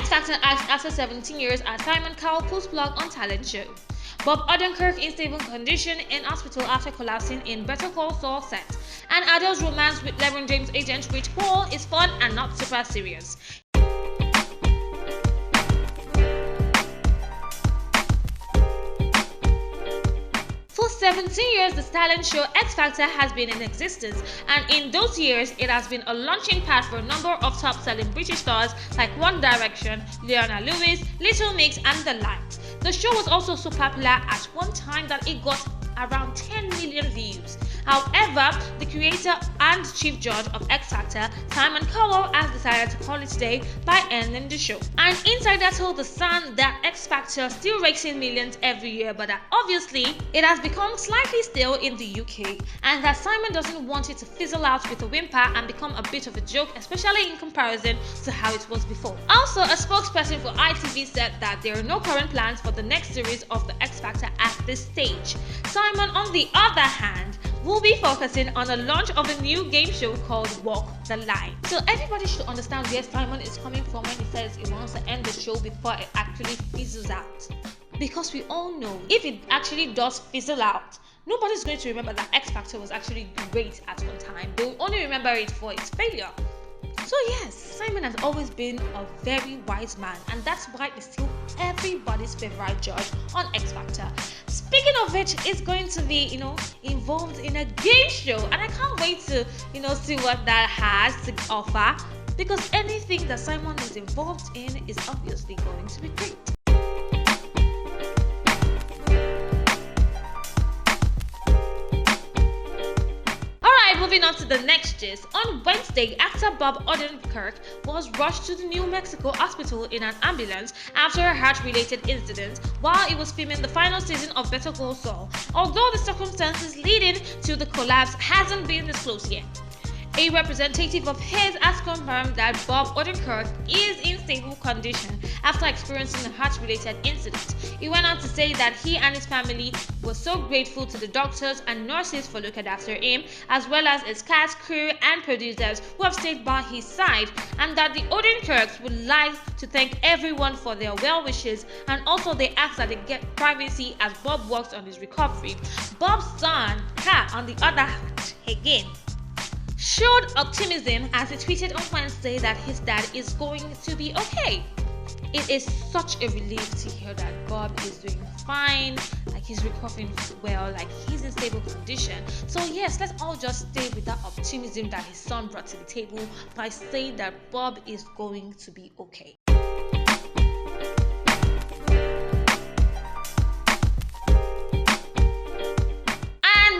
X Factor asked after 17 years as Simon Cowell pulls plug on talent show. Bob Odenkirk in stable condition in hospital after collapsing in Better Call Saul set. And Adele's romance with LeBron James agent Cowell is fun and not super serious. For 17 years, the talent show X Factor has been in existence, and in those years, it has been a launching pad for a number of top-selling British stars like One Direction, Leona Lewis, Little Mix, and the likes. The show was also so popular at one time that it got around 10 million views. However, the creator and chief judge of X Factor, Simon Cowell, has decided to call it a day by ending the show. An insider told The Sun that X Factor still rakes in millions every year, but that obviously it has become slightly stale in the UK, and that Simon doesn't want it to fizzle out with a whimper and become a bit of a joke, especially in comparison to how it was before. Also, a spokesperson for ITV said that there are no current plans for the next series of the X Factor at this stage. Simon, on the other hand, will be focusing on the launch of a new game show called Walk the Line. So everybody should understand where Simon is coming from when he says he wants to end the show before it actually fizzles out. Because we all know, if it actually does fizzle out, nobody's going to remember that X Factor was actually great at one time. They will only remember it for its failure. So yes, Simon has always been a very wise man, and that's why he's still everybody's favorite judge on X Factor. Speaking of which, it's going to be, involved in a game show, and I can't wait to, see what that has to offer, because anything that Simon is involved in is obviously going to be great. Moving on to the next gist. On Wednesday, actor Bob Odenkirk was rushed to the New Mexico hospital in an ambulance after a heart-related incident while he was filming the final season of Better Call Saul, although the circumstances leading to the collapse hasn't been disclosed yet. A representative of his has confirmed that Bob Odenkirk is in stable condition after experiencing a heart-related incident. He went on to say that he and his family were so grateful to the doctors and nurses for looking after him, as well as his cast, crew, and producers who have stayed by his side, and that the Odenkirks would like to thank everyone for their well wishes, and also they ask that they get privacy as Bob works on his recovery. Bob's son, Ka, on the other hand, again, showed optimism as he tweeted on Wednesday that his dad is going to be okay. It is such a relief to hear that Bob is doing fine, like he's recovering well, like he's in stable condition. So yes, let's all just stay with that optimism that his son brought to the table by saying that Bob is going to be okay.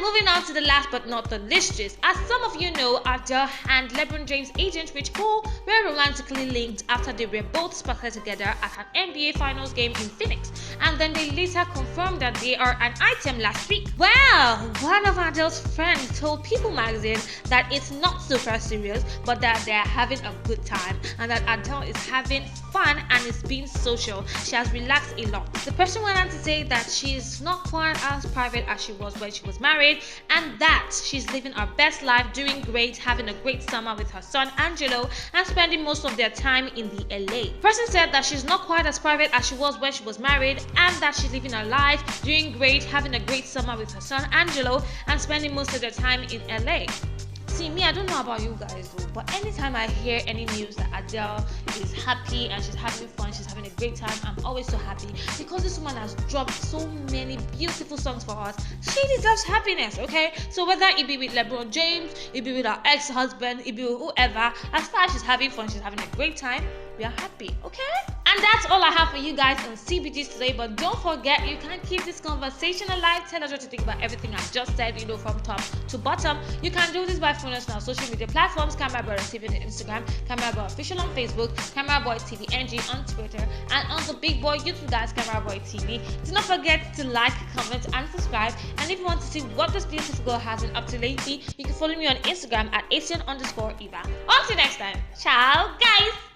Moving on to the last but not the least gist. As some of you know, Adele and LeBron James agent Cowell were romantically linked after they were both spotted together at an NBA Finals game in Phoenix, and then they later confirmed that they are an item last week. Well, one of Adele's friends told People magazine that it's not super serious, but that they're having a good time, and that Adele is having fun and is being social. She has relaxed a lot. The person went on to say that she is not quite as private as she was when she was married, and that she's living her best life, doing great, having a great summer with her son Angelo, and spending most of their time in the LA. The person said that she's not quite as private as she was when she was married, and that she's living her life, doing great, having a great summer with her son Angelo, and spending most of their time in LA. See, me, I don't know about you guys though, but anytime I hear any news that Adele is happy and she's having fun, she's having a great time, I'm always so happy, because this woman has dropped so many beautiful songs for us. She deserves happiness, okay? So whether it be with LeBron James, it be with her ex-husband, it be with whoever, as far as she's having fun, she's having a great time, we are happy, okay? And that's all I have for you guys on CBGs today. But don't forget, you can keep this conversation alive. Tell us what you think about everything I just said, from top to bottom. You can do this by following us on our social media platforms: CameraBoy TV on Instagram, CameraBoy Official on Facebook, CameraBoy TV NG on Twitter, and on the big boy YouTube guys, CameraBoy TV. Do not forget to like, comment, and subscribe. And if you want to see what this beautiful girl has been up to lately, you can follow me on Instagram at Asian_Eva. Until next time, ciao guys!